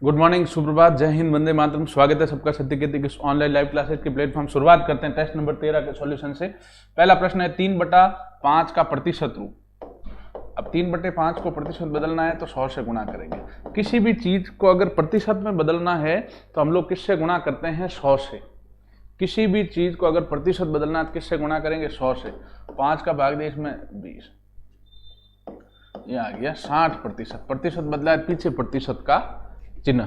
Good morning, सुप्रभात, जय हिंद, वंदे मातरम। स्वागत है सबका सत्यकेत की ऑनलाइन लाइव क्लासेस के प्लेटफॉर्म। शुरुआत करते हैं टेस्ट नंबर 13 के सॉल्यूशन से। पहला प्रश्न है 3/5 का प्रतिशत रूप। अब 3/5 को प्रतिशत बदलना है तो 100 से गुणा करेंगे। किसी भी चीज को अगर प्रतिशत में बदलना है तो हम लोग किससे गुणा करते हैं? 100 से। किसी भी चीज को अगर प्रतिशत बदलना है तो किससे गुणा करेंगे? 100 से। 5 का भाग दे इसमें 20, ये आ गया 60%। प्रतिशत बदला है, पीछे प्रतिशत का चिन्ह।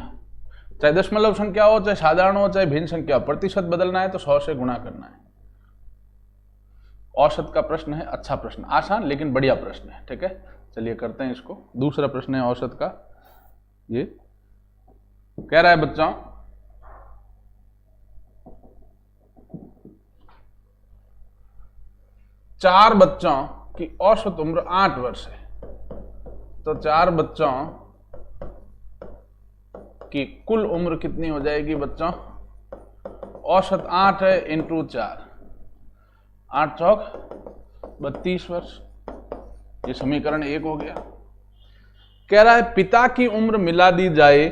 चाहे दशमलव संख्या हो, चाहे साधारण हो, चाहे भिन्न संख्या हो, प्रतिशत बदलना है तो 100 से गुणा करना है। औसत का प्रश्न है, अच्छा प्रश्न, आसान लेकिन बढ़िया प्रश्न है। ठीक है, चलिए करते हैं इसको। दूसरा प्रश्न है औसत का। ये कह रहा है बच्चों, चार बच्चों की औसत उम्र 8 वर्ष है, तो 4 बच्चों की कुल उम्र कितनी हो जाएगी बच्चों? औसत 8 है इंटू 4, 8 चौक 32 वर्ष। ये समीकरण 1 हो गया। कह रहा है पिता की उम्र मिला दी जाए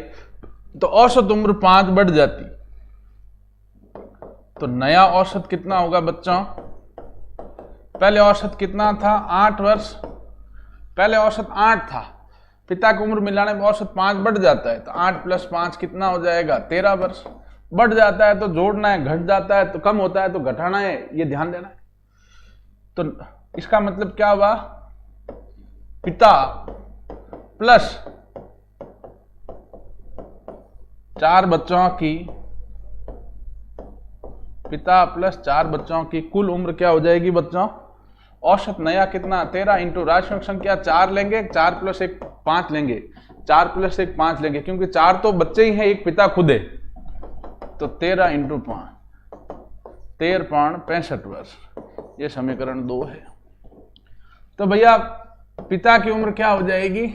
तो औसत उम्र 5 बढ़ जाती, तो नया औसत कितना होगा बच्चों? पहले औसत कितना था? 8 वर्ष। पहले औसत 8 था, पिता की उम्र मिलाने में औसत 5 बढ़ जाता है, तो 8 + 5 कितना हो जाएगा? 13 वर्ष। बढ़ जाता है तो जोड़ना है, घट जाता है तो कम होता है तो घटाना है, ये ध्यान देना है। तो इसका मतलब क्या हुआ? पिता प्लस 4 बच्चों की, पिता प्लस 4 बच्चों की कुल उम्र क्या हो जाएगी बच्चों? औसत नया कितना? 13 इंटू राशियों संख्या 4 लेंगे, 4 + 1 5 लेंगे, 4 + 1 5 लेंगे, क्योंकि 4 तो बच्चे ही हैं, एक पिता खुद है, तो 13 इंटू 5 13.65 वर्ष। ये समीकरण 2 है। तो भैया पिता की उम्र क्या हो जाएगी?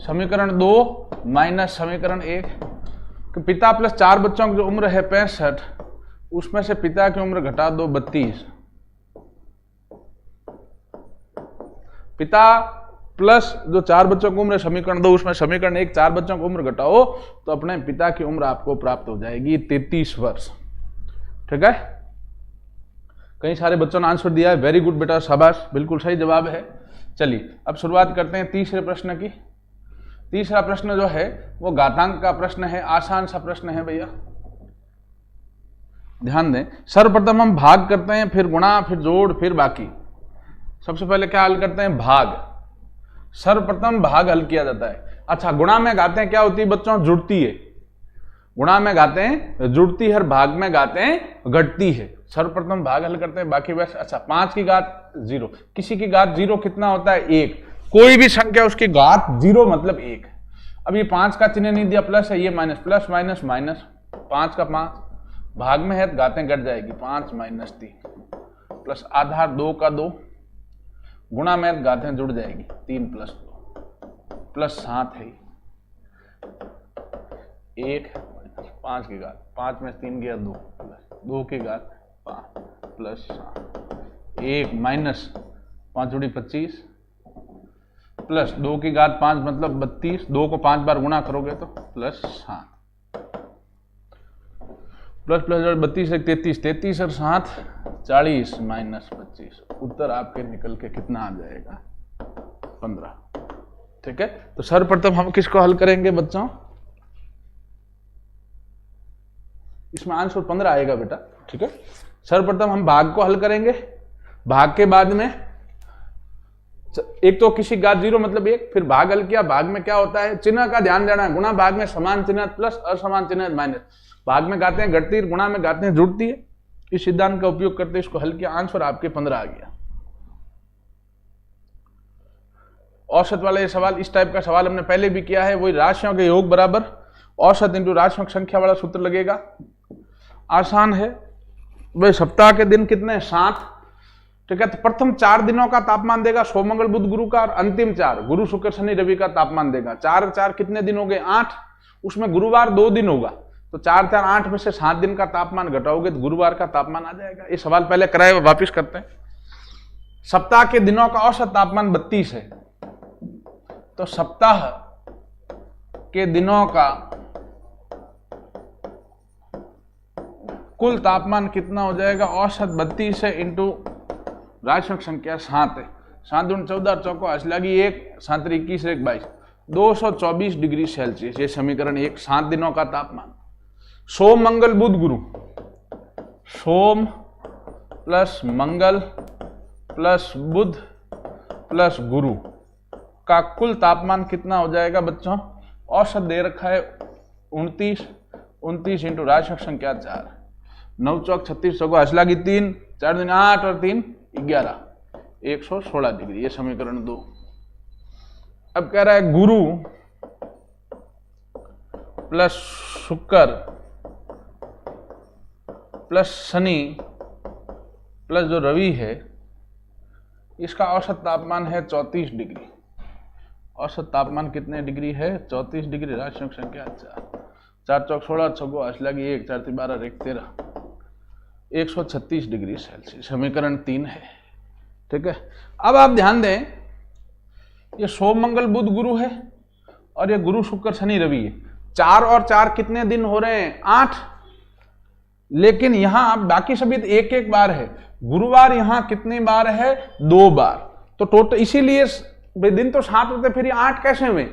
समीकरण 2 माइनस समीकरण 1। कि पिता प्लस 4 बच्चों की जो उम्र है 65, उसमें से पिता की उम्र घटा दो 32। पिता प्लस जो 4 बच्चों की उम्र है समीकरण 2, उसमें समीकरण 1 4 बच्चों की उम्र घटाओ तो अपने पिता की उम्र आपको प्राप्त हो जाएगी 33 वर्ष। ठीक है, कई सारे बच्चों ने आंसर दिया है, वेरी गुड बेटा, शाबाश, बिल्कुल सही जवाब है। चलिए अब शुरुआत करते हैं तीसरे प्रश्न की। तीसरा प्रश्न जो है वो घातांक का प्रश्न है, आसान सा प्रश्न है भैया, ध्यान दें। सर्वप्रथम हम भाग करते हैं, फिर गुणा, फिर जोड़, फिर बाकी। सबसे पहले क्या हल करते हैं? भाग। सर्वप्रथम भाग हल किया जाता है। अच्छा, गुणा में घाते क्या होती है बच्चों? जुड़ती है। गुणा में घाते हैं जुड़ती है, भाग में घाते हैं घटती है। सर्वप्रथम भाग हल करते हैं, बाकी वैसे। अच्छा, 5 की घात 0, किसी की घात 0 कितना होता है? 1। कोई भी संख्या उसकी घात 0 मतलब 1। अब ये 5 का चिन्ह नहीं दिया, प्लस है, ये माइनस, प्लस माइनस माइनस, 5 का 5 भाग में है तो घातें घट जाएगी, 5 - 3 प्लस आधार 2 का 2, गुणा में घातें जुड़ जाएगी, 3 + 2 प्लस 7 है 1, 5 की घात 5 में 3 गया 2, प्लस 2 की घात 5 प्लस 7, 1 माइनस 5 × 25 प्लस 2 की घात 5 मतलब 32, 2 को 5 बार गुणा करोगे तो प्लस 7 प्लस प्लस 32 1 33, 33 और 7 40 - 25। उत्तर आपके निकल के कितना आ जाएगा? 15। ठीक है, तो सर्वप्रथम हम किसको हल करेंगे बच्चों? इसमें आंसर 15 आएगा बेटा। ठीक है, सर्वप्रथम हम भाग को हल करेंगे। भाग के बाद में एक तो किसी घात 0 मतलब 1, फिर भाग हल किया। भाग में क्या होता है? चिन्ह का ध्यान देना है। गुणा भाग में समान चिन्ह प्लस, असमान चिन्ह माइनस। भाग में घाते हैं घटती है, गुणा में घाते हैं जुड़ती है। इस सिद्धांत का उपयोग करते इसको हल किया, आंसर आपके 15 आ गया। औसत वाला ये सवाल, इस टाइप का सवाल हमने पहले भी किया है। वही राशियों के योग बराबर औसत इंटू राशियों की संख्या वाला सूत्र लगेगा, आसान है। भाई सप्ताह के दिन कितने? 7। ठीक है, तो प्रथम 4 दिनों का तापमान देगा, सोम मंगल बुध गुरु का, और अंतिम 4 गुरु शुक्र शनि रवि का तापमान देगा। 4 4 कितने दिन हो गए? 8। उसमें गुरुवार 2 दिन होगा, तो 4 4 8 में से 7 दिन का तापमान घटाओगे तो गुरुवार का तापमान आ जाएगा। ये सवाल पहले कराए, वापिस करते हैं। सप्ताह के दिनों का औसत तापमान 32 है, तो सप्ताह के दिनों का कुल तापमान कितना हो जाएगा? औसत 32 है इंटू राशक संख्या 7 है। 7 दूनी 14, चौको 8 लगी 1, 7 21 1 22, 224 डिग्री सेल्सियस। ये समीकरण 1। 7 दिनों का तापमान। सोम मंगल बुध गुरु, सोम प्लस मंगल प्लस बुध प्लस गुरु का कुल तापमान कितना हो जाएगा बच्चों? औसत दे रखा है 29, 29 इंटू राशक संख्या 4, 9 चौक 36, चौको 8 लगी 3, 4 दूनी 8 और 3 11, 116 डिग्री। ये समीकरण 2। अब कह रहा है गुरु प्लस शुक्र प्लस शनि प्लस जो रवि है, इसका औसत तापमान है 34 डिग्री। औसत तापमान कितने डिग्री है? 34 डिग्री। राशि संख्या 4, 4 चौक 16, छगो 8 लगी 1, 4 3 12 1 13, 136 डिग्री सेल्सियस। समीकरण 3 है। ठीक है। अब आप ध्यान दें, ये सोम मंगल बुध गुरु है और ये गुरु शुक्र शनि रवि है। 4 और 4 कितने दिन हो रहे हैं? 8। लेकिन यहां बाकी सभी एक एक बार है। गुरुवार यहां कितनी बार है? 2 बार। तो टोटल इसीलिए दिन तो 7 होते, फिर ये 8 कैसे हुए?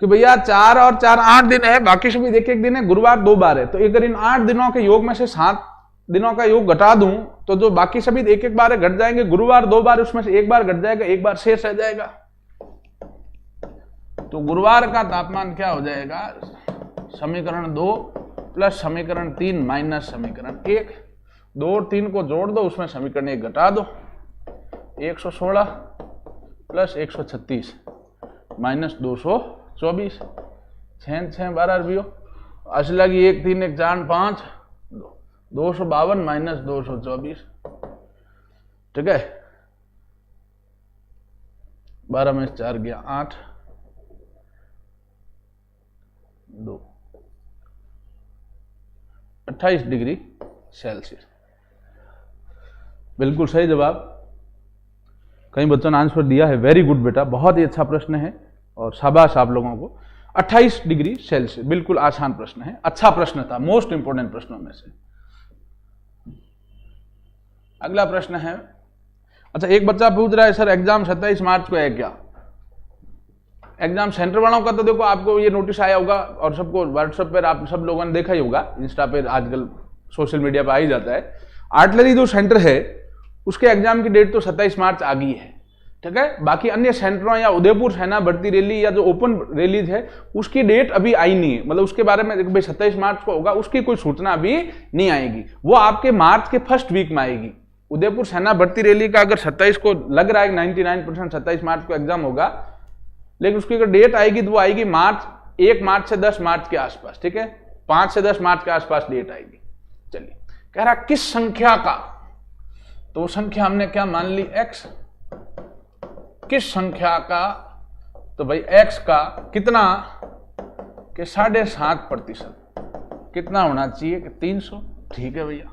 कि भैया 4 और 4 8 दिन है, बाकी सभी एक एक दिन है, गुरुवार 2 बार है। तो अगर इन 8 दिनों के योग में से 7 दिनों का योग घटा दूं तो जो बाकी सभी एक एक बार घट जाएंगे। गुरुवार 2 बार, उसमें से 1 बार घट जाएगा, 1 बार शेष रह जाएगा। तो गुरुवार का तापमान क्या हो जाएगा? समीकरण 2 प्लस समीकरण 3 माइनस समीकरण 1। 2 और 3 को जोड़ दो, उसमें समीकरण 1 घटा दो। 116 प्लस 136 माइनस 224, 6 6 12 रुपये 80 लगी 1 3 1 4 5, 252 माइनस 224। ठीक है। 12 में 4 गया 8, 2 28 डिग्री सेल्सियस। बिल्कुल सही जवाब। कई बच्चों ने आंसर दिया है। वेरी गुड बेटा, बहुत ही अच्छा प्रश्न है और शाबाश आप लोगों को। 28 डिग्री सेल्सियस, बिल्कुल आसान प्रश्न है, अच्छा प्रश्न था, मोस्ट इंपोर्टेंट प्रश्नों में से। अगला प्रश्न है, अच्छा एक बच्चा पूछ रहा है सर एग्जाम 27 मार्च को है क्या? एग्जाम सेंटर वालों का तो देखो आपको ये नोटिस आया होगा और सबको व्हाट्सएप पर आप सब लोगों ने देखा ही होगा, इंस्टा पे आजकल सोशल मीडिया पे आ ही जाता है। आर्टिलरी जो सेंटर है उसके एग्जाम की डेट तो 27 मार्च आ गई है। ठीक है। बाकी अन्य सेंटरों या उदयपुर सेना भर्ती रैली या जो ओपन रैलीज है उसकी डेट अभी आई नहीं है। मतलब उसके बारे में भाई 27 मार्च को होगा, उसकी कोई सूचना अभी नहीं आएगी। वो आपके मार्च के फर्स्ट वीक में आएगी। उदयपुर सेना भर्ती रैली का अगर 27 को लग रहा है 99% 27 मार्च को एग्जाम होगा, लेकिन उसकी अगर डेट आएगी तो वो आएगी 1 मार्च से 10 मार्च के आसपास। ठीक है। 5 से 10 मार्च के आसपास डेट आएगी। चलिए, कह रहा किस संख्या का, तो संख्या हमने क्या मान ली? x। किस संख्या का, तो भाई x का कितना कि 7.5%। कितना होना चाहिए कि 300। ठीक है भैया।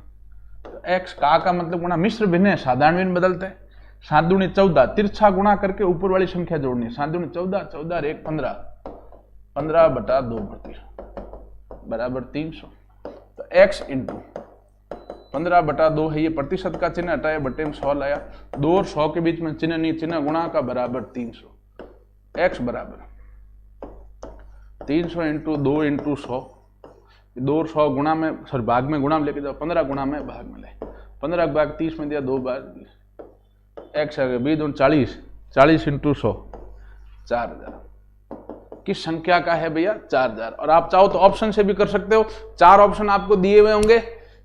तो x का मतलब गुणा मिश्र भिन्न है, साधारण भिन्न बदलते हैं। 7 दूनी 14, तिरछा गुणा करके ऊपर वाली संख्या जोड़नी है। 7 दूनी 14, 14 और 1 15, 15/2 बराबर 300। तो x इंटू 15/2 है, ये प्रतिशत का चिन्ह हटाया, बटे में 100 लाया, 2 और 100 के बीच में चिन्ह नहीं, चिन्ह गुणा का बराबर 300। x बराबर 300 इंटू 2 इंटू 100, 2 और 100 गुणा में, सॉरी भाग में गुणा में लेके जाओ, 15 गुणा में भाग में ले, 15 का भाग 30 में दिया, 2 बार x आ गया 20 40, 40 इंटू 100 4000। किस संख्या का है भैया? 4000। और आप चाहो तो ऑप्शन से भी कर सकते हो। 4 ऑप्शन आपको दिए हुए होंगे,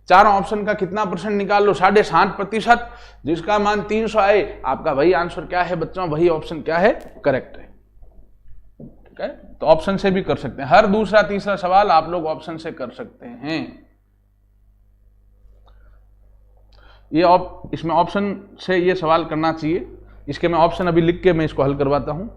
चारों ऑप्शन का कितना परसेंट निकाल लो? 7.5%। जिसका मान 300 आए, आपका वही आंसर क्या है बच्चों? वही ऑप्शन क्या है? करेक्ट है। ठीक है। तो ऑप्शन से भी कर सकते हैं। हर दूसरा तीसरा सवाल आप लोग ऑप्शन से कर सकते हैं। ये इसमें ऑप्शन से ये सवाल करना चाहिए। इसके मैं ऑप्शन अभी लिख के मैं इसको हल करवाता हूं।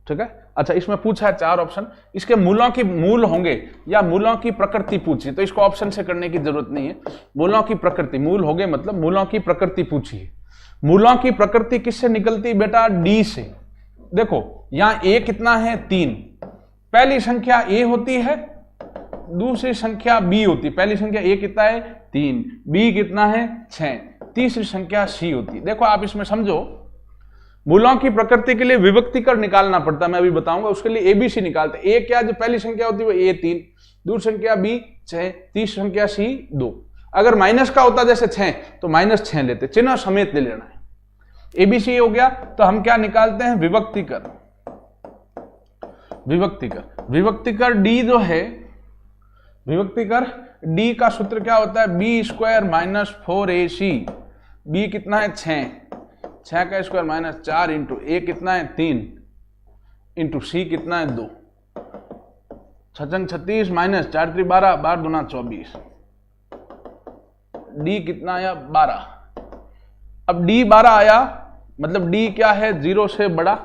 ठीक है। अच्छा, इसमें पूछा है 4 ऑप्शन, इसके मूलों की मूल होंगे या मूलों की प्रकृति पूछी, तो इसको ऑप्शन से करने की जरूरत नहीं है। मूलों की प्रकृति, मूल हो गए मतलब मूलों की प्रकृति पूछी है। मूलों की प्रकृति किससे निकलती बेटा? डी से। देखो यहां a कितना है? 3, पहली संख्या a होती है, दूसरी संख्या b होती है। पहली संख्या a कितना है 3, b कितना है 6, तीसरी संख्या c होती है। देखो आप इसमें समझो, मूलों की प्रकृति के लिए विभक्तिकर निकालना पड़ता है, मैं अभी बताऊंगा। उसके लिए ABC निकालते हैं। a क्या, जो पहली संख्या होती है वो a 3, दूसरी संख्या b 6, तीसरी संख्या c 2। अगर माइनस का होता जैसे 6 तो -6 लेते, चिन्ह समेत ले लेना है। ABC हो गया, तो हम क्या निकालते हैं, विभक्तिकर। विभक्तिकर D जो है, विभक्तिकर D का सूत्र क्या होता है, b² - 4ac। b कितना है 6 का स्क्वायर -4 इंटू a कितना है 3 इंटू c कितना है 2, 6 36 -4 3 12, 12 दूना 24, d कितना आया 12। अब d 12 आया, मतलब d क्या है 0 से बड़ा,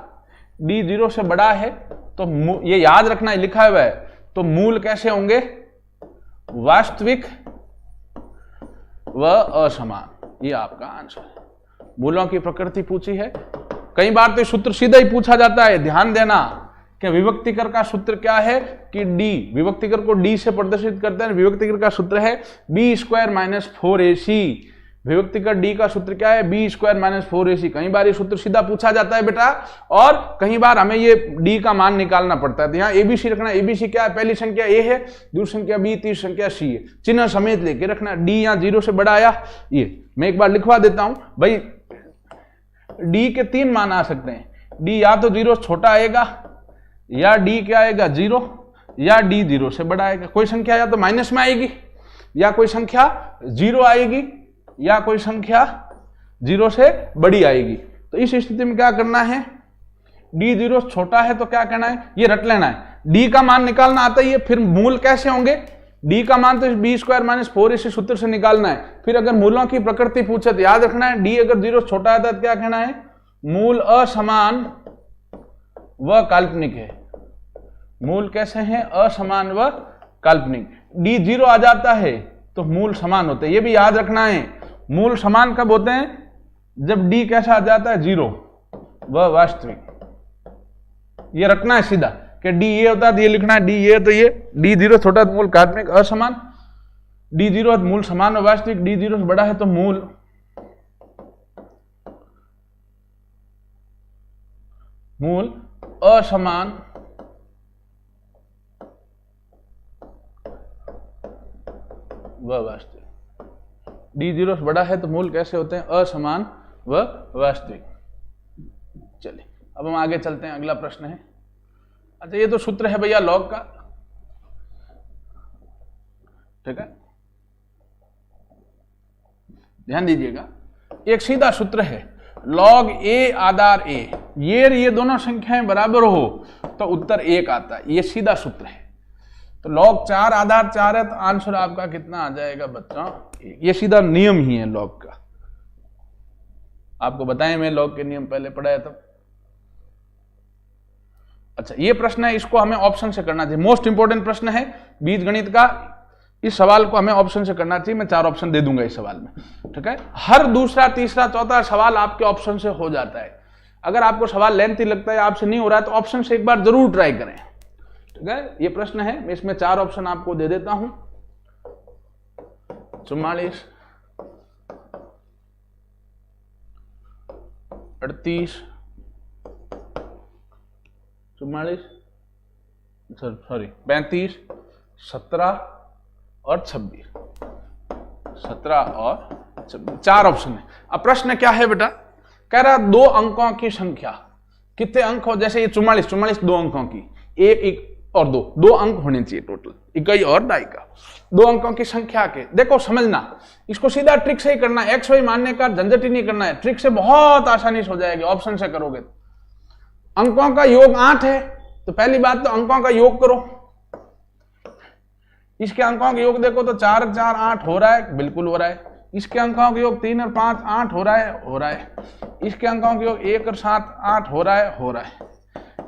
d 0 से बड़ा है तो ये याद रखना है, लिखा हुआ है। तो मूल कैसे होंगे, वास्तविक व असमान। ये आपका आंसर है। मूलों की प्रकृति पूछी है, कई बार तो सूत्र सीधा ही पूछा जाता है। ध्यान देना कि विभक्तिकर का सूत्र क्या है कि d, विभक्तिकर को d से प्रदर्शित करते हैं। विभक्तिकर का सूत्र है b² - 4ac। विभक्तिकर d का सूत्र क्या है, b² - 4ac। कई बार ये सूत्र सीधा पूछा जाता है बेटा, और कई बार हमें ये d का मान निकालना पड़ता है। तो यहाँ ABC रखना। ABC क्या है, पहली संख्या a है, दूसरी संख्या b, तीसरी संख्या c है। चिन्ह समेत लेके रखना। d यहाँ 0 से बड़ा आया, ये मैं एक बार लिखवा देता हूं भाई। d के 3 मान आ सकते हैं। d या तो 0 छोटा आएगा, या d क्या आएगा 0, या d 0 से बड़ा आएगा। कोई संख्या या तो माइनस में आएगी, या कोई संख्या 0 आएगी, या कोई संख्या 0 से बड़ी आएगी। तो इस स्थिति में क्या करना है, d 0 छोटा है तो क्या करना है, ये रट लेना है। d का मान निकालना आता ही है। फिर मूल कैसे होंगे, d का मान तो b² - 4ac सूत्र से निकालना है। फिर अगर मूलों की प्रकृति पूछे तो याद रखना है, d अगर 0 छोटा है तो क्या कहना है, मूल असमान व काल्पनिक है। मूल कैसे हैं, असमान व काल्पनिक। d 0 आ जाता है तो मूल समान होते हैं, ये भी याद रखना है। मूल समान कब होते हैं, जब d कैसा आ जाता है 0 व वास्तविक। ये रखना है सीधा कि d ये होता है तो ये लिखना है, d ये तो ये, d 0 छोटा तो मूल काल्पनिक असमान, d 0 मूल समान व वास्तविक, d 0 से बड़ा है तो मूल असमान व वास्तविक। d 0 से बड़ा है तो मूल कैसे होते हैं, असमान व वास्तविक। चलिए अब हम आगे चलते हैं, अगला प्रश्न है। अच्छा ये तो सूत्र है भैया लॉग का, ठीक है, ध्यान दीजिएगा। एक सीधा सूत्र है, log a आधार a, ये दोनों संख्याएं बराबर हो तो उत्तर 1 आता है। ये सीधा सूत्र है। तो log 4 आधार 4 है तो आंसर आपका कितना आ जाएगा बच्चों, ये सीधा नियम ही है log का। आपको बताएं, मैं log के नियम पहले पढ़ाया था। अच्छा ये प्रश्न है, इसको हमें ऑप्शन से करना चाहिए। मोस्ट इंपोर्टेंट प्रश्न है बीजगणित का, इस सवाल को हमें ऑप्शन से करना चाहिए। मैं 4 ऑप्शन दे दूंगा इस सवाल में, ठीक है। हर दूसरा तीसरा चौथा सवाल आपके ऑप्शन से हो जाता है। अगर आपको सवाल लेंथी लगता है, आपसे नहीं हो रहा है, तो ऑप्शन से एक बार जरूर ट्राई करें, ठीक है। ये प्रश्न है, मैं इसमें 4 ऑप्शन आपको दे देता हूं। 44, 38, 35, 17 और 26, 17 और 26, 4 ऑप्शन है। अब प्रश्न क्या है बेटा, कह रहा 2 अंकों की संख्या, कितने अंक हो, जैसे ये 44 2 अंकों की, 1 और 2 अंक होने चाहिए टोटल, इकाई और दाई का। 2 अंकों की संख्या के, देखो समझना, इसको सीधा ट्रिक से ही करना है, एक्स वाई मानने का झंझट ही नहीं करना है। ट्रिक से बहुत आसानी से हो जाएगी, ऑप्शन से करोगे। अंकों का योग 8 है, तो पहली बात तो अंकों का योग करो। इसके अंकों का योग देखो तो 4 और 4 8 हो रहा है, बिल्कुल हो रहा है। इसके अंकों का योग 3 और 5 8 हो रहा है। इसके अंकों का योग 1 और 7 8 हो रहा है।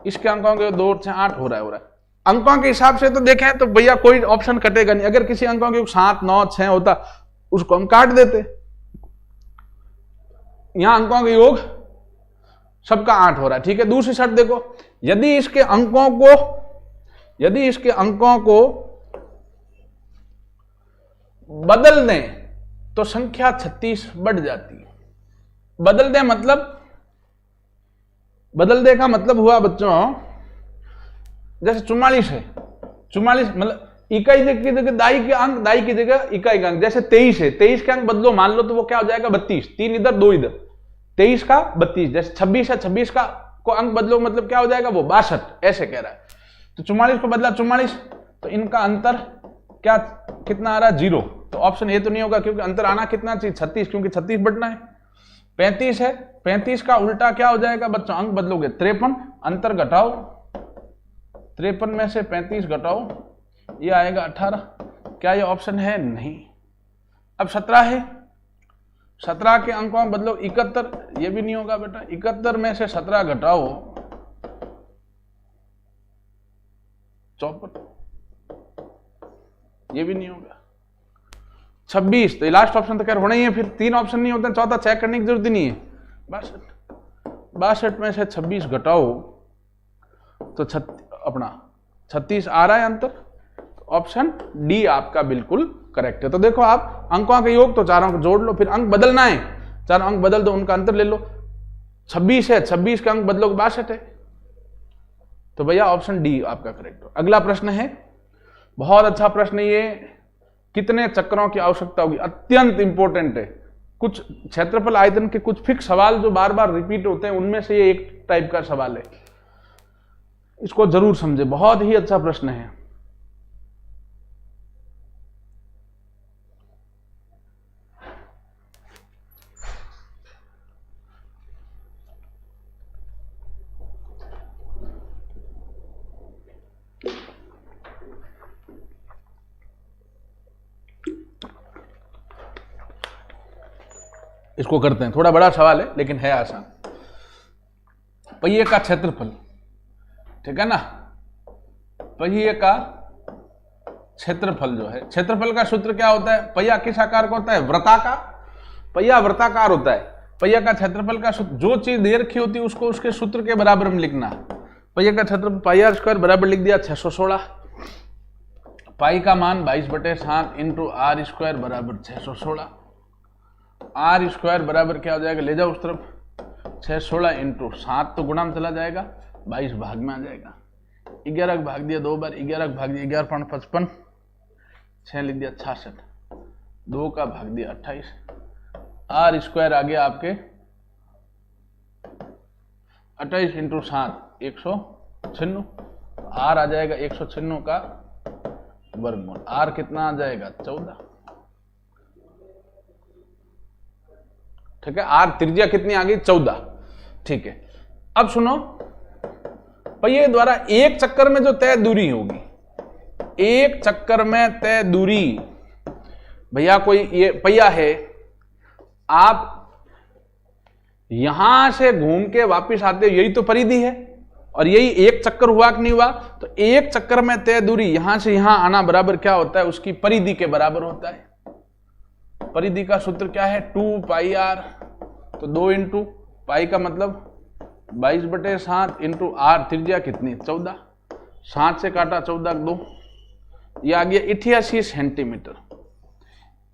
इसके अंकों का योग 2 और 6 8 हो रहा है। अंकों के हिसाब से तो देखें तो भैया कोई ऑप्शन कटेगा नहीं। अगर किसी अंकों के योग 7 9 6 होता, उसको हम काट देते। यहां अंकों का योग सबका 8 हो रहा है, ठीक है। दूसरी शर्त देखो, यदि इसके अंकों को यदि इसके अंकों को बदल दें तो संख्या 36 बढ़ जाती है। बदल दें मतलब, बदल दे का मतलब हुआ बच्चों, जैसे 44 है, 44 मतलब इकाई की जगह दाई के अंक, दाई की जगह इकाई का अंक। जैसे 23 है, 23 के अंक बदलो, मान लो तो वो क्या हो जाएगा 32, 3 इधर 2 इधर, 23 का 32। जैसे 26 है, 26 का को अंक बदलो मतलब क्या हो जाएगा वो 62, ऐसे कह रहा है। तो 44 को बदला 44, तो इनका अंतर क्या कितना आ रहा है 0। तो ऑप्शन ए तो नहीं होगा, क्योंकि अंतर आना कितना चाहिए 36, क्योंकि 36 बढ़ना है। 35 है, 35 का उल्टा क्या हो जाएगा बच्चों, अंक बदलोगे 53, अंतर घटाओ, 53 में से 35 घटाओ, ये आएगा 18। क्या ये ऑप्शन है? नहीं। अब 17 है, 17 के अंकों में बदलो 71, ये भी नहीं होगा बेटा। 71 में से 17 घटाओ 54, ये भी नहीं होगा। 26, तो लास्ट ऑप्शन तो खैर होना ही है, फिर 3 ऑप्शन नहीं होते, चौथा चेक करने की जरूरत ही नहीं है। 62 में से 26 घटाओ तो अपना 36 आ रहा है अंतर। ऑप्शन डी आपका बिल्कुल करेक्ट है। तो देखो आप अंकों का योग तो चारों को जोड़ लो, फिर अंक बदलना है, चारों अंक बदल दो, उनका अंतर ले लो। 26 है, 26 का अंक बदलो 62 है, तो भैया ऑप्शन डी आपका करेक्ट हो। अगला प्रश्न है, बहुत अच्छा प्रश्न ये, कितने चक्रों की आवश्यकता होगी? अत्यंत इंपॉर्टेंट है। कुछ क्षेत्रफल आयतन के कुछ फिक्स सवाल जो बार बार रिपीट होते हैं, उनमें से ये एक टाइप का सवाल है, इसको जरूर समझे, बहुत ही अच्छा प्रश्न है। इसको करते हैं, थोड़ा बड़ा सवाल है लेकिन है आसान। पहिए का क्षेत्रफल, ठीक है ना, पहिए का क्षेत्रफल जो है, क्षेत्रफल का सूत्र क्या होता है? पहिया किस आकार का होता है? वृत्ताकार। पहिया वृत्ताकार होता है। पहिया का क्षेत्रफल का सूत्र, जो चीज दे रखी होती है उसको उसके सूत्र के बराबर में लिखना। पहिए का क्षेत्रफल पाई आर स्क्वायर बराबर लिख दिया 616। पाई का मान 22/7 इंटू आर स्क्वायर बराबर 616। आर स्क्वायर बराबर क्या हो जाएगा, ले जाओ उस तरफ, 616 इंटू 7 तो गुणा में चला जाएगा, 22 भाग में आ जाएगा। 11 भाग दिया 2 बार, 11 भाग दिया 11×55, 6 लिख दिया 66, 2 का भाग दिया 28। आर स्क्वायर आ गया आपके 28 इंटू 7 196, आर आ जाएगा 196 का वर्गमूल। आर कितना आ जाएगा 14, ठीक है। आर त्रिज्या कितनी आ गई 14, ठीक है। अब सुनो, पहिए द्वारा एक चक्कर में जो तय दूरी होगी, एक चक्कर में तय दूरी, भैया कोई ये पहिया है, आप यहां से घूम के वापस आते हो, यही तो परिधि है, और यही एक चक्कर हुआ कि नहीं हुआ? तो एक चक्कर में तय दूरी यहां से यहां आना बराबर क्या होता है? उसकी परिधि के बराबर होता है। परिधि का सूत्र क्या है? 2πr, तो 2 इंटू पाई का मतलब 22/7 इंटू आर, त्रिज्या कितनी 14, 7 से काटा 14 2, ये आ गया 88 सेंटीमीटर।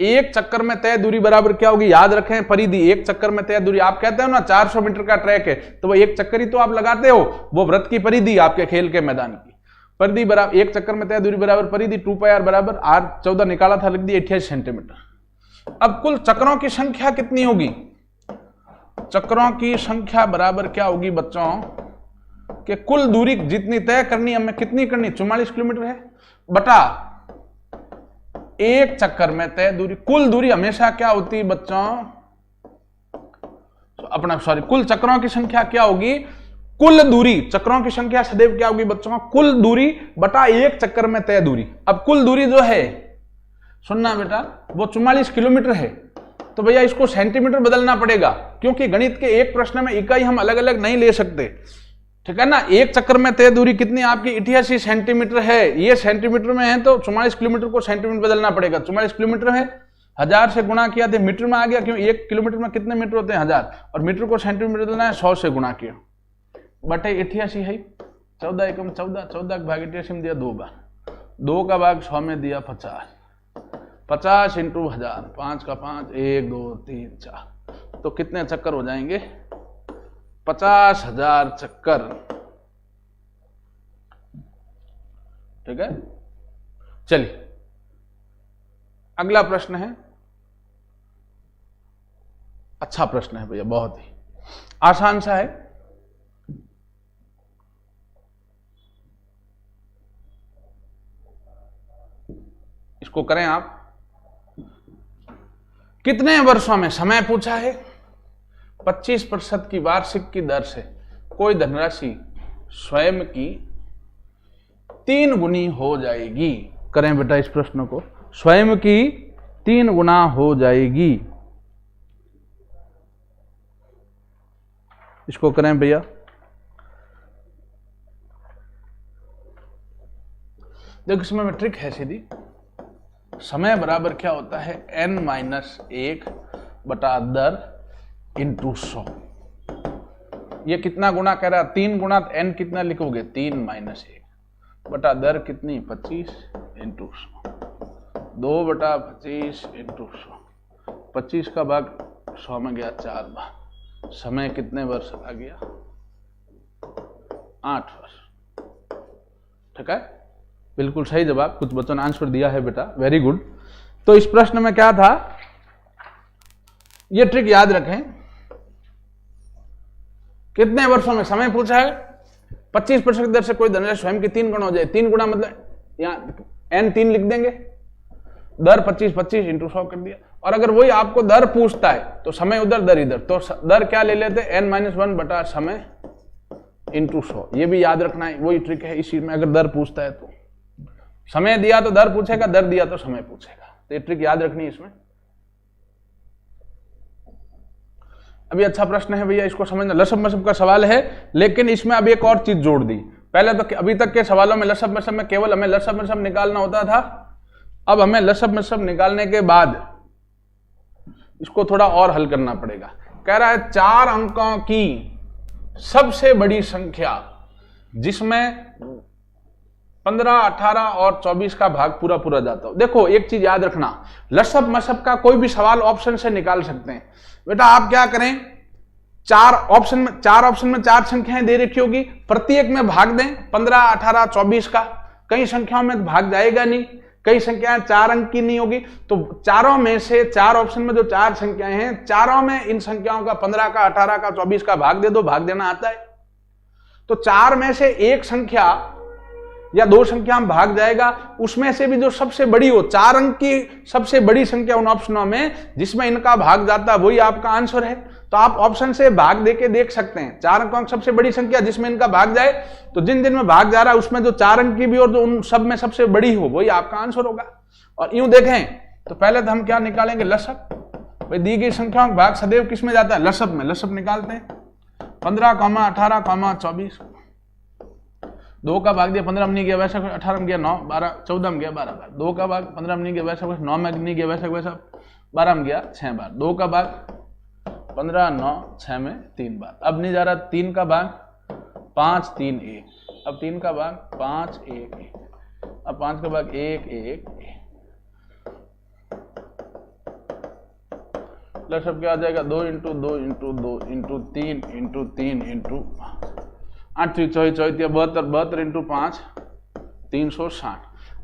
एक चक्कर में तय दूरी बराबर क्या होगी? याद रखें परिधि, एक चक्कर में तय दूरी, आप कहते हो ना 400 मीटर का ट्रैक है, तो वो एक चक्कर ही तो आप लगाते हो, वो वृत्त की परिधि आपके खेल के मैदान की परिधि बराबर, एक चक्कर में तय दूरी बराबर परिधि 2πr बराबर आर 14 निकाला था, लिख दिया 88 सेंटीमीटर। अब कुल चक्रों की संख्या कितनी होगी? चक्रों की संख्या बराबर क्या होगी बच्चों कि कुल दूरी जितनी तय करनी हमें कितनी करनी, 44 किलोमीटर है, बटा एक चक्कर में तय दूरी। कुल दूरी हमेशा क्या होती है बच्चों, अपना सॉरी, कुल चक्रों की संख्या क्या होगी? कुल दूरी, चक्रों की संख्या सदैव क्या होगी बच्चों? कुल दूरी बटा एक चक्कर में तय दूरी। अब कुल दूरी जो है, सुनना बेटा, वो 44 किलोमीटर है, तो भैया इसको सेंटीमीटर बदलना पड़ेगा, क्योंकि गणित के एक प्रश्न में इकाई हम अलग अलग नहीं ले सकते, ठीक है ना। एक चक्कर में तय दूरी कितनी आपकी 88 सेंटीमीटर है, ये सेंटीमीटर में है तो 44 किलोमीटर को सेंटीमीटर बदलना पड़ेगा। 44 किलोमीटर है, 1000 से गुणा किया तो मीटर में आ गया, क्यों 1 किलोमीटर में कितने मीटर होते हैं 1000, और मीटर को सेंटीमीटर बदलना है 100 से गुणा किया, बटे 88 है, 14 एकम 14, 14 का भाग 88 में दिया 2 बार, 2 का भाग 100 में दिया 50, 50 इंटू 1000, 5 का 5, 1 2 3 4, तो कितने चक्कर हो जाएंगे? 50,000 चक्कर। ठीक है, चलिए अगला प्रश्न है, अच्छा प्रश्न है भैया, बहुत ही आसान सा है। इसको करें आप। कितने वर्षों में समय पूछा है, 25% की वार्षिक की दर से कोई धनराशि स्वयं की 3 गुनी हो जाएगी। करें बेटा इस प्रश्न को, स्वयं की 3 गुना हो जाएगी। इसको करें भैया। देखो इसमें ट्रिक है सीधी, समय बराबर क्या होता है, n-1 बटा दर इंटू 100। ये कितना गुना कह रहा है, 3 गुना, तो n कितना लिखोगे, 3 - 1 बटा दर कितनी, 25 इंटू 100, 2 बटा 25 इंटू 100, 25 का भाग 100 में गया 4 बार, समय कितने वर्ष आ गया, 8 वर्ष। ठीक है, बिल्कुल सही जवाब, कुछ बच्चों ने आंसर दिया है बेटा, वेरी गुड। तो इस प्रश्न में क्या था, ये ट्रिक याद रखें, कितने वर्षों में समय पूछा है, 25% दर से कोई धनराशि स्वयं की 3 गुना हो जाए। 3 गुना मतलब यहां n 3 लिख देंगे, दर 25, 25 इंटू 100 कर दिया। और अगर वही आपको दर पूछता है तो समय उधर दर इधर, तो दर क्या ले लेते, n-1 बटा समय इंटू 100। ये भी याद रखना है, वही ट्रिक है इसी में, अगर दर पूछता है तो समय दिया तो दर पूछेगा, दर दिया तो समय पूछेगा, तो ये ट्रिक याद रखनी है इसमें। अभी अच्छा प्रश्न है भैया, इसको समझना, लसब मसब का सवाल है, लेकिन इसमें अब एक और चीज जोड़ दी। पहले तो अभी तक के सवालों में लसब मसब में केवल हमें लसब मसब निकालना होता था, अब हमें लसब मसब निकालने के बाद इसको थोड़ा और हल करना पड़ेगा। कह रहा है 4 अंकों की सबसे बड़ी संख्या जिसमें 15, 18 और 24 का भाग पूरा पूरा जाता हो। देखो एक चीज याद रखना, लसब मसब का कोई भी सवाल ऑप्शन से निकाल सकते हैं। बेटा आप क्या करें, 4 ऑप्शन में 4 संख्याएं दे रखी होगी, प्रत्येक में भाग दें 15, 18, 24 का। कई संख्याओं में भाग जाएगा नहीं, कई संख्याएं 4 अंक की नहीं होगी, तो चारों में से 4 ऑप्शन में जो 4 संख्याएं हैं, चारों में इन संख्याओं का 15 का, 18 का, 24 का भाग दे दो, भाग देना आता है। तो 4 में से एक संख्या या 2 संख्या में भाग जाएगा, उसमें से भी जो सबसे बड़ी हो, 4 अंक की सबसे बड़ी संख्या उन ऑप्शनों में जिसमें इनका भाग जाता है, वही आपका आंसर है। तो आप ऑप्शन से भाग देके देख सकते हैं, 4 अंकों की सबसे बड़ी संख्या जिसमें इनका भाग जाए, तो जिन जिन में भाग जा रहा है उसमें जो 4 अंक की भी और जो उन सब में सबसे बड़ी हो, वही आपका आंसर होगा। और यूं देखें तो पहले तो हम क्या निकालेंगे, लसब। भाई दी गई संख्याओं का भाग सदैव किस में जाता है, लसब में। लसब निकालते हैं, 15, 18, 24, 2 का भाग दिया 15 में नहीं गया वैसा, 18 में गया 9, 12, 14 में गया 12 बार, 2 का भाग 15 में नहीं गया वैसा, 9 में नहीं गया वैसा, 12 में गया 6 बार, 2 का भाग 15, 9, 6 में 3 बार। अब नहीं जा रहा, 3 का भाग 5, 3, 1, अब 3 का भाग 5, 1, 1, अब 5 का भाग 1, 1, 1। लसब क्या आ जाएगा, 2 into 2 into 2 into 3 into 3 into 8, 24, 72, 72 into 5, 360।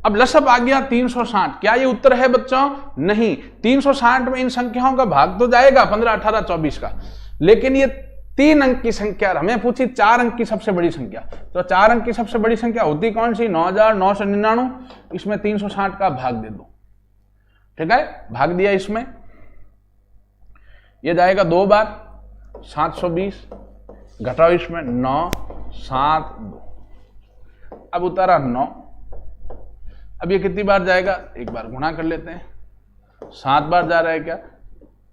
अब लसब आ गया 360। क्या ये उत्तर है बच्चों? नहीं। 360 में इन संख्याओं का भाग तो जाएगा 15, 18, 24 का, लेकिन ये 3 अंक की संख्या हमें पूछी, 4 अंक की सबसे बड़ी संख्या। तो 4 अंक की सबसे बड़ी संख्या होती कौन सी, 9999। इसमें 360 का भाग दे दो। ठीक है, भाग दिया इसमें, ये जाएगा 2 बार, 720, घटाओ इसमें 9, 7, 2। अब उतारा 9। अब ये कितनी बार जाएगा, एक बार गुणा कर लेते हैं। 7 बार जा रहा है क्या,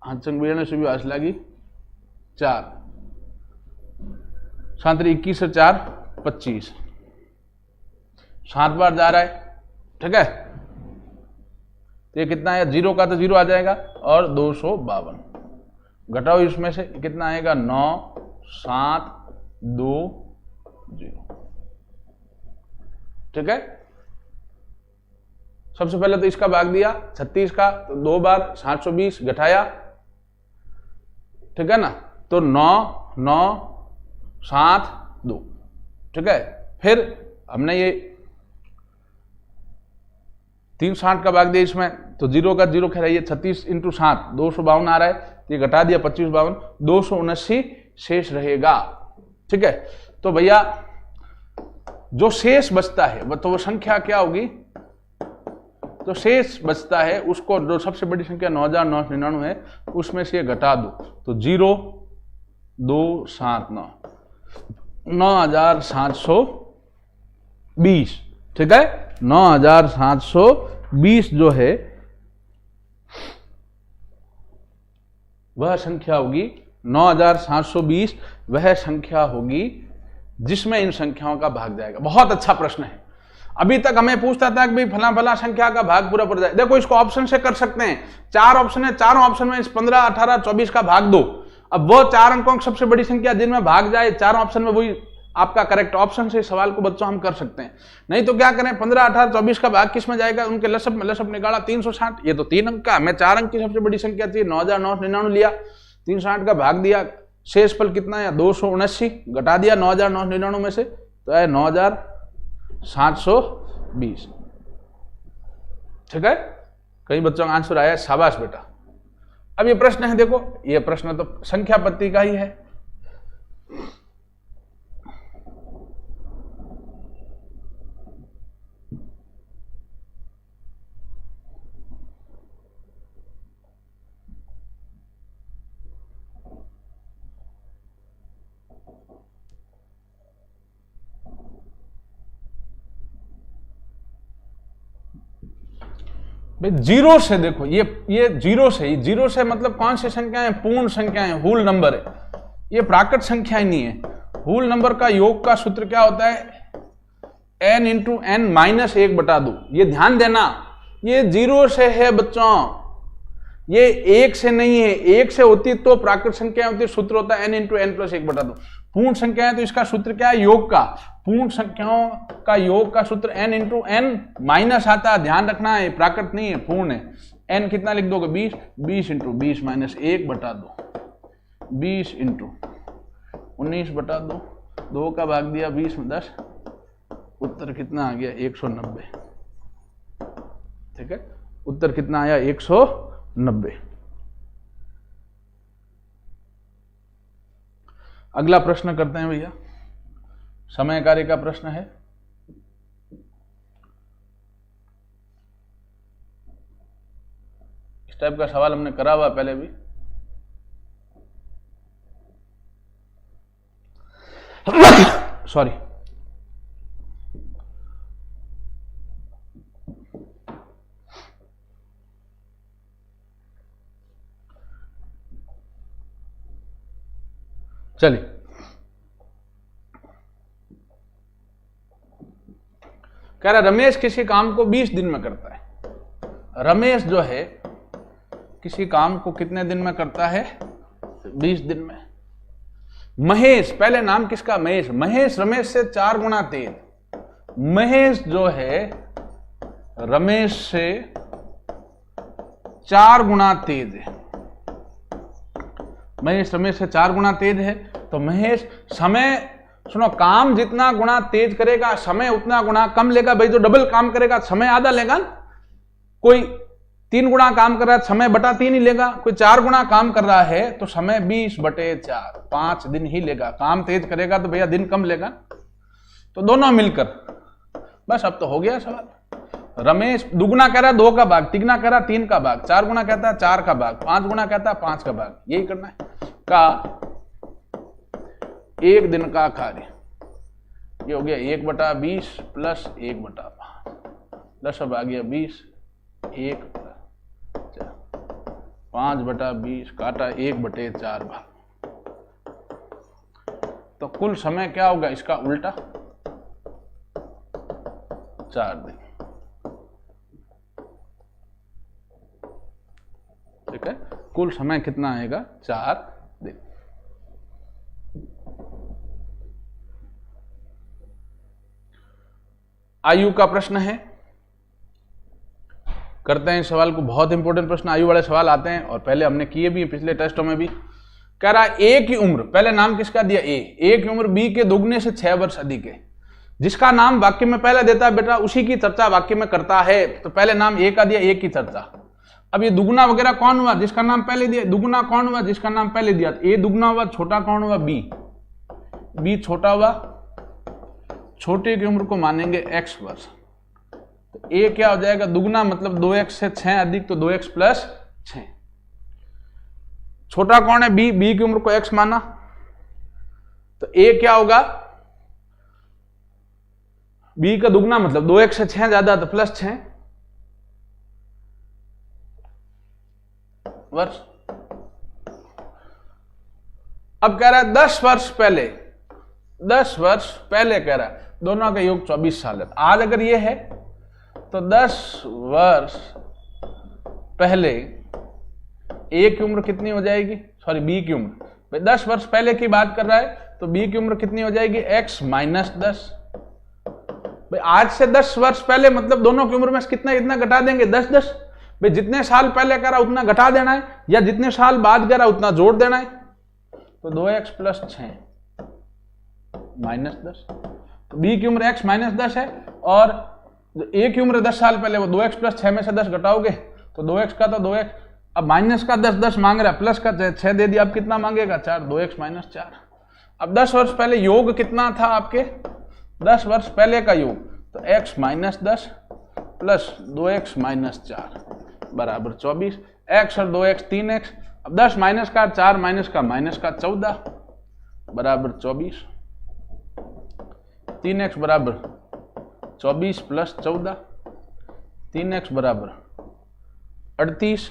हाथ संग बिगड़ने से भी आस लगी, 4, 7, 21 से 4, 25, 7 बार जा रहा है। ठीक है, तो ये कितना है, 0 का तो 0 आ जाएगा और 252। घटाओ इसमें से कितना आएगा, 9, 7, 2, 0। ठीक है। सबसे पहले तो इसका भाग दिया 36 का, तो 2 बार 720 घटाया, ठीक है ना, तो 9 9 7 2, ठीक है। फिर हमने ये 360 का भाग दिया इसमें, तो 0 का 0 खैर, ये 36 इंटू 7 252 आ रहा है, तो ये घटा दिया 25 52, 279 शेष रहेगा, ठीक है। तो भैया जो शेष बचता है तो वो संख्या क्या होगी, तो शेष बचता है उसको, जो सबसे बड़ी संख्या 9999 है, उसमें से घटा दो, तो 0 2 7 9 9720, ठीक है। 9720 जो है वह संख्या होगी, 9720 वह संख्या होगी जिसमें इन संख्याओं का भाग जाएगा। बहुत अच्छा प्रश्न है। अभी तक हमें पूछता था कि भाई फला फला संख्या का भाग पूरा पड़ जाए। देखो इसको ऑप्शन से कर सकते हैं, 4 ऑप्शन है, चारों ऑप्शन में इस 15 18 24 का भाग दो। अब वो 4 अंकों की सबसे बड़ी संख्या जिनमें भाग जाए चारों ऑप्शन में, वही आपका करेक्ट ऑप्शन से सवाल को बच्चों हम कर सकते हैं। नहीं तो क्या करें, 15 18 24 का भाग किस में जाएगा, उनके लसअप में लसअप निकाला 360, ये तो 3 अंक का, हमें 4 अंक की सबसे बड़ी संख्या चाहिए, 9999 लिया, 360 का भाग दिया, शेष फल कितना है 279, घटा दिया 9999 में से, तो है 9720, ठीक है। कई बच्चों का आंसर आया, शाबाश बेटा। अब ये प्रश्न है, देखो ये प्रश्न तो संख्या पत्ती का ही है। भाई जीरो से देखो, ये जीरो से मतलब कौन सी संख्याएं, पूर्ण संख्याएं, होल नंबर है, ये प्राकृत संख्या ही नहीं है। होल नंबर का योग का सूत्र क्या होता है, n इंटू n माइनस 1/2। ये ध्यान देना, ये 0 से है बच्चों, ये 1 से नहीं है। 1 से होती तो प्राकृत संख्या होती, सूत्र होता है n इंटू n प्लस 1/2। पूर्ण संख्या है तो इसका सूत्र क्या है, योग का, पूर्ण संख्याओं का योग का सूत्र n इंटू n माइनस आता है, ध्यान रखना है, प्राकृत नहीं है, पूर्ण है। n कितना लिख दोगे, 20, 20 इंटू 20 माइनस 1/2, 20 इंटू 19/2, 2 का भाग दिया 20 में 10, उत्तर कितना आ गया 190, ठीक है। उत्तर कितना आया 190। अगला प्रश्न करते हैं भैया, समय कार्य का प्रश्न है। इस टाइप का सवाल हमने करा हुआ पहले भी। सॉरी, चलिए कह रहा रमेश किसी काम को 20 दिन में करता है। रमेश जो है किसी काम को कितने दिन में करता है, 20 दिन में। महेश, पहले नाम किसका, महेश। महेश रमेश से 4 गुना तेज। महेश जो है रमेश से 4 गुना तेज है। महेश रमेश से 4 गुना तेज है, तो महेश समय, सुनो, काम जितना गुना तेज करेगा समय उतना गुना कम लेगा। भाई जो डबल काम करेगा समय आधा लेगा। कोई 3 गुना काम कर रहा है, समय बटा 3 ही लेगा। कोई 4 गुना काम कर रहा है तो समय 20/4, 5 दिन ही लेगा। काम तेज करेगा तो भैया दिन कम लेगा। तो दोनों मिलकर, बस अब तो हो गया सवाल। रमेश दुगुना कह रहा है 2 का भाग, तिगुना कह रहा है 3 का भाग, 4 गुना कहता है 4 का भाग, 5 गुना कहता है 5 का भाग। यही करना है का 1 दिन का कार्य। ये हो गया 1/20 प्लस 1/5, प्लस अब आ गया 20, 1 5/20 काटा 1/4 भाग। तो कुल समय क्या होगा इसका उल्टा, 4 दिन, ठीक है। कुल समय कितना आएगा, 4 दिन। आयु का प्रश्न है, करते हैं इस सवाल को। बहुत इंपॉर्टेंट प्रश्न, आयु वाले सवाल आते हैं और पहले हमने किए भी पिछले टेस्टों में भी। कह रहा है ए की उम्र, पहले नाम किसका दिया, ए की उम्र बी के दुगने से 6 वर्ष अधिक है। जिसका नाम वाक्य में पहले देता है बेटा उसी की चर्चा वाक्य में करता है। तो पहले नाम ए का दिया, ए की चर्चा। अब ये दुगुना वगैरह कौन हुआ, जिसका नाम पहले दिया। दुगुना कौन हुआ, जिसका नाम पहले दिया। ए दुगुना हुआ, छोटा कौन हुआ, बी छोटा हुआ, छोटे की उम्र को मानेंगे x वर्ष। तो ए क्या हो जाएगा, दुगुना मतलब 2x से 6 अधिक, तो 2x प्लस 6। छोटा कौन है, बी की उम्र को x माना, तो ए क्या होगा, बी का दुगना मतलब 2x से 6 ज्यादा, तो प्लस 6 वर्ष। अब कह रहा है 10 वर्ष पहले, 10 वर्ष पहले कह रहा है, दोनों का योग 24 साल है। आज अगर ये है तो 10 वर्ष पहले ए की उम्र कितनी हो जाएगी, सॉरी बी की उम्र, भाई 10 वर्ष पहले की बात कर रहा है, तो बी की उम्र कितनी हो जाएगी, x माइनस 10। भाई आज से 10 वर्ष पहले मतलब दोनों की उम्र में कितना घटा देंगे, 10। भाई जितने साल पहले करा उतना घटा देना है, या जितने साल बाद करा उतना जोड़ देना है। तो 2x प्लस 6 माइनस 10। तो बी की उम्र x माइनस 10 है, और जो ए की उम्र 10 साल पहले वो 2x प्लस 6 में से 10 घटाओगे तो 2x का, तो 2x। अब माइनस का 10 मांग रहा है, प्लस का 6 दे दिया, अब कितना मांगेगा, 4, 2x माइनस 4। अब 10 वर्ष पहले योग कितना था आपके, 10 वर्ष पहले का योग, तो x minus 10 plus 2x minus 4 बराबर 24। x और 2x 3x। अब 10 माइनस का 4 माइनस का 14 बराबर 24। 3x बराबर 24 प्लस 14, 3x बराबर 38।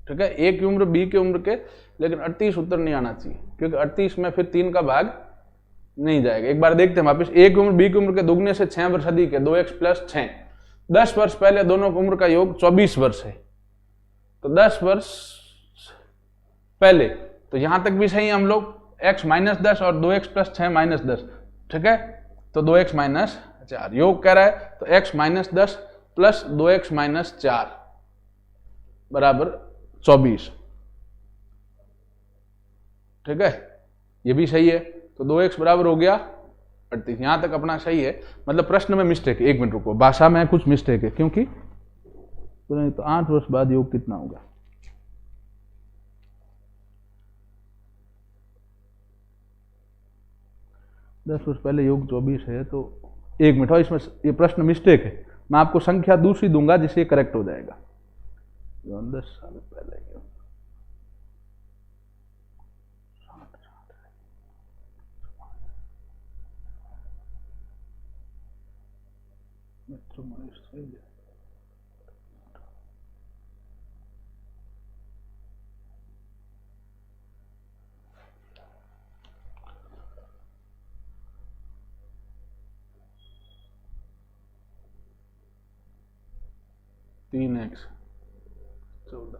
ठीक है, ए की उम्र बी की उम्र के, लेकिन 38 उत्तर नहीं आना चाहिए, क्योंकि 38 में फिर 3 का भाग नहीं जाएगा। एक बार देखते हैं वापिस, ए की उम्र बी की उम्र के दुगने से 6 वर्ष अधिक है, 2x प्लस 6। 10 वर्ष पहले दोनों की उम्र का योग 24 वर्ष है, तो 10 वर्ष पहले, तो यहां तक भी सही है हम लोग, x माइनस 10 और 2x प्लस 6 माइनस 10। ठीक है, तो 2x माइनस 4 योग कह रहा है, तो x minus 10 plus 2x minus 4 बराबर 24। ठीक है, ये भी सही है, तो 2x बराबर हो गया 38। यहां तक अपना सही है, मतलब प्रश्न में मिस्टेक है। 1 मिनट रुको, भाषा में कुछ मिस्टेक है, क्योंकि तो 8 वर्ष बाद योग कितना होगा, दस वर्ष पहले योग 24 है, तो 1 मिनट, और इसमें ये प्रश्न मिस्टेक है। मैं आपको संख्या दूसरी दूंगा जिससे करेक्ट हो जाएगा। 10 साल पहले तीन एक्स 14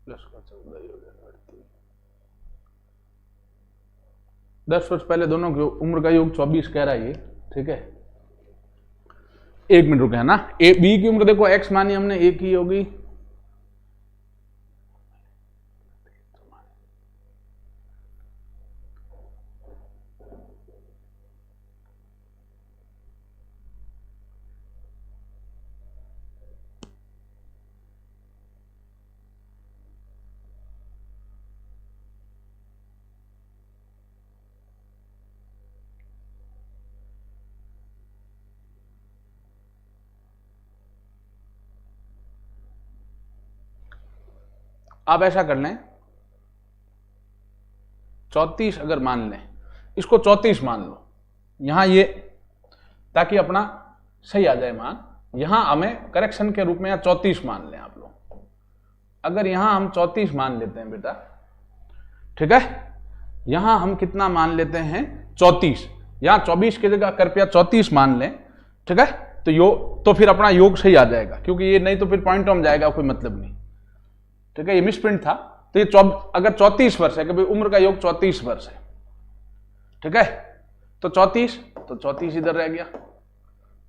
प्लस का 14 ही हो जाएगा 38। 10 वर्ष पहले दोनों की उम्र का योग 24 कह रहा है ये। ठीक है, 1 मिनट रुके है ना। ए बी की उम्र देखो x मानी हमने, ए की होगी आप ऐसा कर लें, 34 अगर मान लें, इसको 34 मान लो यहां ये, ताकि अपना सही आ जाए मान। यहां हमें करेक्शन के रूप में या 34 मान लें आप लोग। अगर यहां हम 34 मान लेते हैं बेटा, ठीक है, यहां हम कितना मान लेते हैं 34, यहां 24 की जगह कृपया 34 मान लें। ठीक है, तो फिर अपना योग सही आ जाएगा, क्योंकि ये नहीं तो फिर पॉइंट ऑन जाएगा, कोई मतलब नहीं। ठीक है, ये मिसप्रिंट था। तो ये अगर 34 वर्ष है कि भाई उम्र का योग 34 वर्ष है, ठीक है, तो 34 इधर रह गया,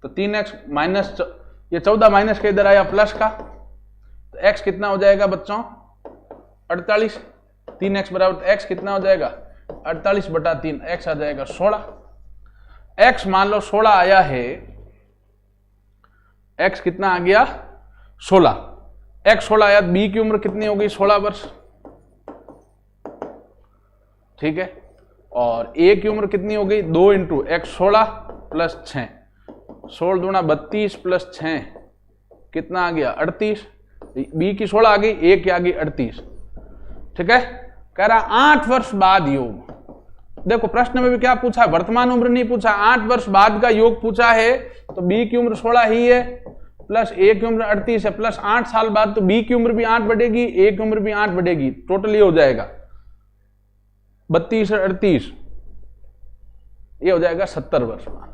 तो 3x माइनस ये 14 माइनस के इधर आया प्लस का, तो x कितना हो जाएगा बच्चों 48। 3x बराबर x कितना हो जाएगा 48/3, x आ जाएगा 16। x मान लो 16 आया है, x कितना आ गया 16, x 16 आया, b की उम्र कितनी हो गई 16 वर्ष, ठीक है। और a की उम्र कितनी हो गई 2 इंटू x 16 प्लस 6, 16 दूना 32 प्लस 6 कितना आ गया 38, b की 16 आ गई, a की आ गई 38, ठीक है। कह रहा 8 वर्ष बाद योग। देखो प्रश्न में भी क्या पूछा है, वर्तमान उम्र नहीं पूछा, 8 वर्ष बाद का योग पूछा है, तो b की उम्र 16 ही है प्लस a की उम्र 38 है, प्लस 8 साल बाद तो b की उम्र भी 8 बढ़ेगी, a की उम्र भी 8 बढ़ेगी, टोटल ये हो जाएगा 32 और 38, ये हो जाएगा 70 वर्ष मान।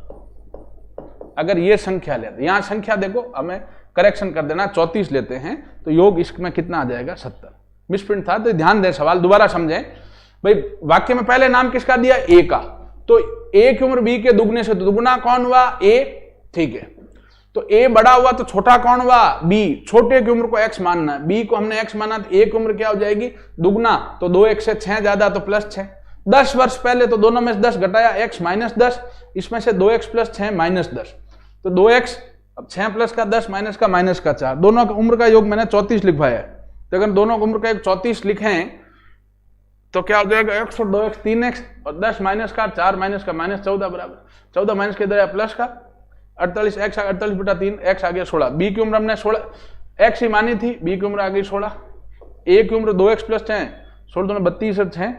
अगर ये संख्या लेते, यहां संख्या देखो हमें करेक्शन कर देना, 34 लेते हैं तो योग इसमें कितना आ जाएगा 70। मिसप्रिंट था तो ध्यान दें, सवाल दोबारा समझें भाई। वाक्य में पहले नाम किसका दिया a का, तो a की उम्र b के दुगने से, तो दुगना कौन हुआ a, ठीक है। तो a बड़ा हुआ तो छोटा कौन हुआ b, छोटे की उम्र को x मानना है, b को हमने x माना तो a की उम्र क्या हो जाएगी दुगना, तो 2x से 6 ज्यादा तो प्लस 6। 10 वर्ष पहले तो दोनों में से 10 घटाया, x माइनस 10, इसमें से 2x प्लस 6 माइनस 10, तो 2x, अब 6 प्लस का 10 माइनस का 4, दोनों की उम्र का योग मैंने 34 लिखवाया है, तो अगर दोनों की उम्र का 34 लिखें तो क्या हो जाएगा x और 2x 3x और 10 माइनस का 4 माइनस का -14 बराबर 14 माइनस के इधर है प्लस का 48, x 48/3, x आ गया 16। b की उम्र हमने 16 x ही मानी थी, b की उम्र आ गई 16, a की उम्र 2x प्लस 6, 16 में 32 और 6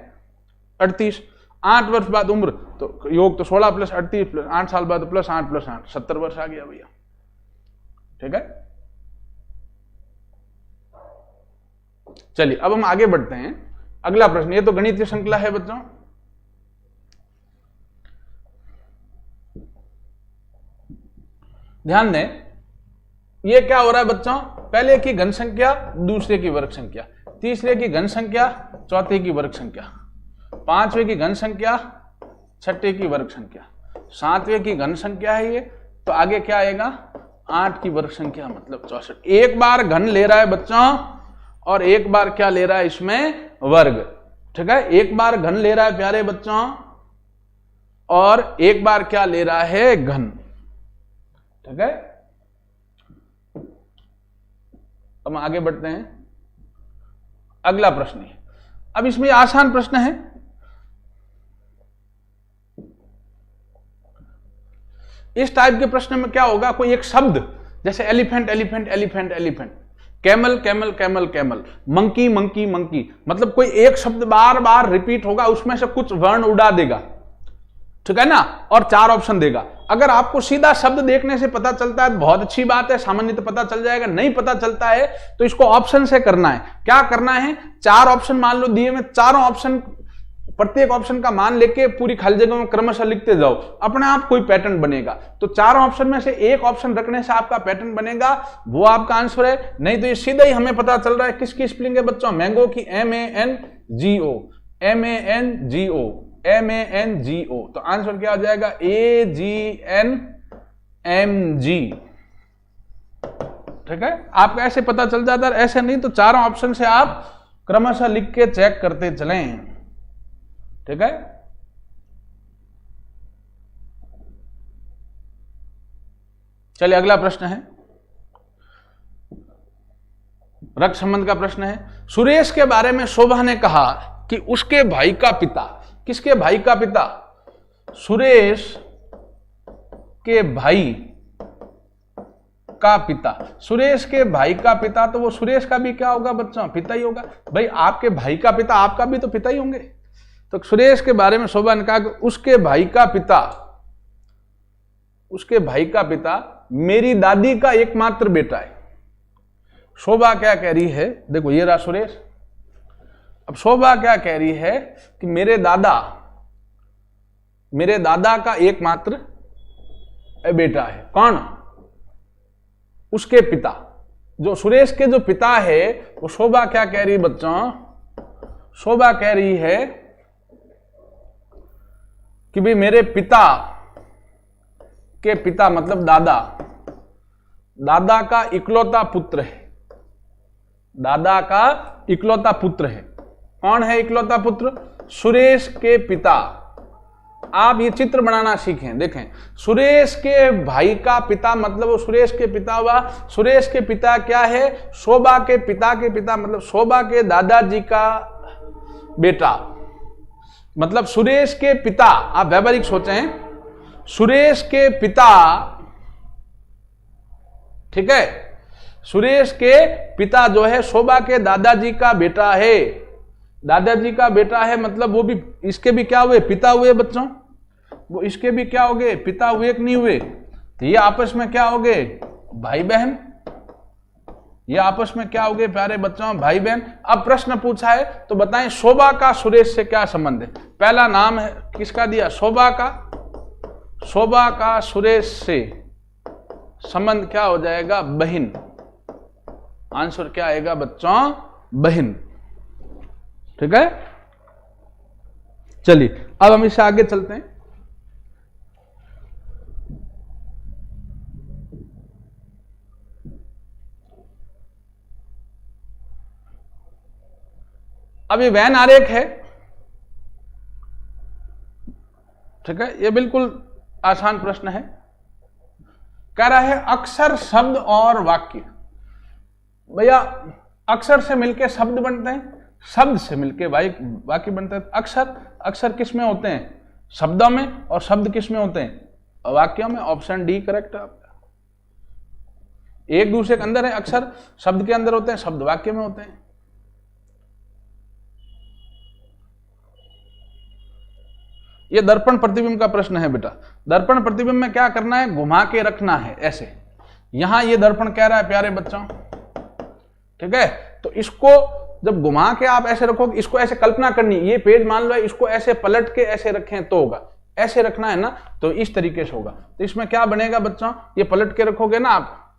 38, 8 वर्ष बाद उम्र तो योग तो 16 प्लस 38 प्लस 8 साल बाद प्लस 8 प्लस 8 70 वर्ष आ गया भैया, ठीक है। चलिए अब हम आगे बढ़ते हैं, अगला प्रश्न, ये तो गणितीय श्रृंखला है बच्चों। ध्यान दें, ये क्या हो रहा है बच्चों, पहले की घन संख्या दूसरे की वर्ग संख्या, तीसरे की घन संख्या चौथे की वर्ग संख्या, पांचवें की घन संख्या छठे की वर्ग संख्या, सातवें की घन संख्या है ये, तो आगे क्या आएगा 8 की वर्ग संख्या मतलब 64। एक बार घन ले रहा है बच्चों और एक बार क्या ले रहा है इसमें वर्ग, ठीक है। एक बार घन ले रहा है प्यारे बच्चों और एक बार क्या ले रहा है घन, ठीक है। हम आगे बढ़ते हैं, अगला प्रश्न है। अब इसमें आसान प्रश्न है, इस टाइप के प्रश्न में क्या होगा, कोई एक शब्द जैसे elephant elephant elephant elephant, camel camel camel camel, monkey monkey monkey, मतलब कोई एक शब्द बार बार रिपीट होगा, उसमें से कुछ वर्ण उड़ा देगा, ठीक है ना, और 4 ऑप्शन देगा। अगर आपको सीधा शब्द देखने से पता चलता है तो बहुत अच्छी बात है, सामान्य तो पता चल जाएगा, नहीं पता चलता है तो इसको ऑप्शन से करना है। क्या करना है, 4 ऑप्शन मान लो दिए में, चारों ऑप्शन, प्रत्येक ऑप्शन का मान लेके पूरी खाली जगह में क्रमशः लिखते जाओ, अपने आप कोई पैटर्न बनेगा। तो चारों ऑप्शन में से एक ऑप्शन रखने से आपका पैटर्न बनेगा, वो आपका आंसर है। नहीं तो ये सीधा ही हमें पता चल रहा है किसकी स्पेलिंग है बच्चों, मैंगो की MANGO, MANGO, MANGO, तो आंसर क्या हो जाएगा AGNMG, ठीक है। आपको ऐसे पता चल जाता है, ऐसे नहीं तो चारों ऑप्शन से आप क्रमशः लिख के चेक करते चलें, ठीक है। चलिए अगला प्रश्न है, रक्त संबंध का प्रश्न है। सुरेश के बारे में शोभा ने कहा कि उसके भाई का पिता, किसके भाई का पिता, सुरेश के भाई का पिता, सुरेश के भाई का पिता, तो वो सुरेश का भी क्या होगा बच्चों, पिता ही होगा। भाई आपके भाई का पिता आपका भी तो पिता ही होंगे। तो सुरेश के बारे में शोभा ने कहा कि उसके भाई का पिता, उसके भाई का पिता मेरी दादी का एकमात्र बेटा है। शोभा क्या कह रही है, देखो ये रहा सुरेश, अब शोभा क्या कह रही है कि मेरे दादा का एकमात्र बेटा है। कौन, उसके पिता, जो सुरेश के जो पिता है वो शोभा क्या कह रही है बच्चों, शोभा कह रही है कि भाई मेरे पिता के पिता मतलब दादा, दादा का इकलौता पुत्र है, दादा का इकलौता पुत्र है। कौन है इकलौता पुत्र? सुरेश के पिता। आप ये चित्र बनाना सीखें। देखें, सुरेश के भाई का पिता मतलब वो सुरेश के पिता हुआ। सुरेश के पिता क्या है? शोभा के पिता मतलब शोभा के दादाजी का बेटा, मतलब सुरेश के पिता। आप व्यावहारिक सोचें, सुरेश के पिता, ठीक है, सुरेश के पिता जो है शोभा के दादाजी का बेटा है। दादाजी का बेटा है मतलब वो भी, इसके भी क्या हुए? पिता हुए बच्चों। वो इसके भी क्या हो गए? पिता हुए कि नहीं हुए? तो ये आपस में क्या हो गए? भाई बहन। ये आपस में क्या हो गए प्यारे बच्चों? भाई बहन। अब प्रश्न पूछा है तो बताएं शोभा का सुरेश से क्या संबंध है? पहला नाम है किसका दिया? शोभा का। शोभा का सुरेश से संबंध क्या हो जाएगा? बहन। आंसर क्या आएगा बच्चों? बहन। ठीक है, चलिए अब हम इससे आगे चलते हैं। अब ये वैन आरेख है, ठीक है, ये बिल्कुल आसान प्रश्न है। कह रहा है अक्षर, शब्द और वाक्य। भैया अक्षर से मिलके शब्द बनते हैं, शब्द से मिलके वाक्य बनते हैं। अक्षर किस में होते हैं? शब्दों में। और शब्द किस में होते हैं? वाक्यों में। ऑप्शन डी करेक्ट है आपका। एक दूसरे के अंदर है, अक्षर शब्द के अंदर होते हैं, शब्द वाक्य में होते हैं। ये दर्पण प्रतिबिंब का प्रश्न है बेटा। दर्पण प्रतिबिंब में क्या करना है? घुमा के रखना है ऐसे। यहां ये दर्पण कह रहा है प्यारे बच्चों, ठीक है, तो इसको जब घुमा के आप ऐसे रखोगे, इसको ऐसे कल्पना करनी, ये पेज मान लो इसको ऐसे पलट के ऐसे रखें तो होगा, ऐसे रखना है ना, तो इस तरीके से होगा। तो इसमें क्या बनेगा बच्चों? ये पलट के रखोगे ना आप,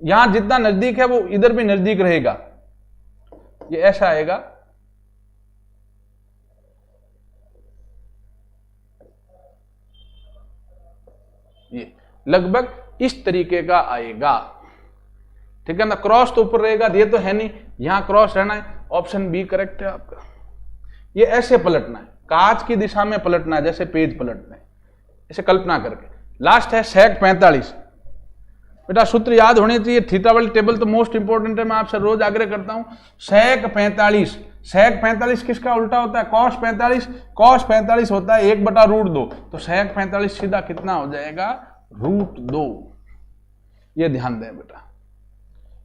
यहां जितना नजदीक है वो इधर भी नजदीक रहेगा, ये ऐसा आएगा। ये लगभग इस तरीके का आएगा, ठीक है ना। क्रॉस तो ऊपर रहेगा, ये तो है नहीं, यहां क्रॉस रहना है। ऑप्शन बी करेक्ट है आपका। ये ऐसे पलटना है, कांच की दिशा में पलटना है, जैसे पेज पलटना है, इसे कल्पना करके। लास्ट है सेक 45। बेटा सूत्र याद होने चाहिए, थीटा वाली टेबल तो मोस्ट इंपोर्टेंट है, मैं आपसे रोज आग्रह करता हूं। सेक 45, सेक 45 किसका उल्टा होता है? कॉस 45। कॉस 45 होता है 1/√2, तो सेक 45 सीधा कितना हो जाएगा? √2। ये ध्यान दें बेटा,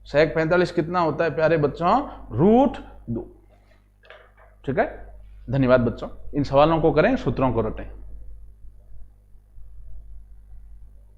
सेक 45 कितना होता है प्यारे बच्चों? √2। ठीक है, धन्यवाद बच्चों। इन सवालों को करें, सूत्रों को रटें।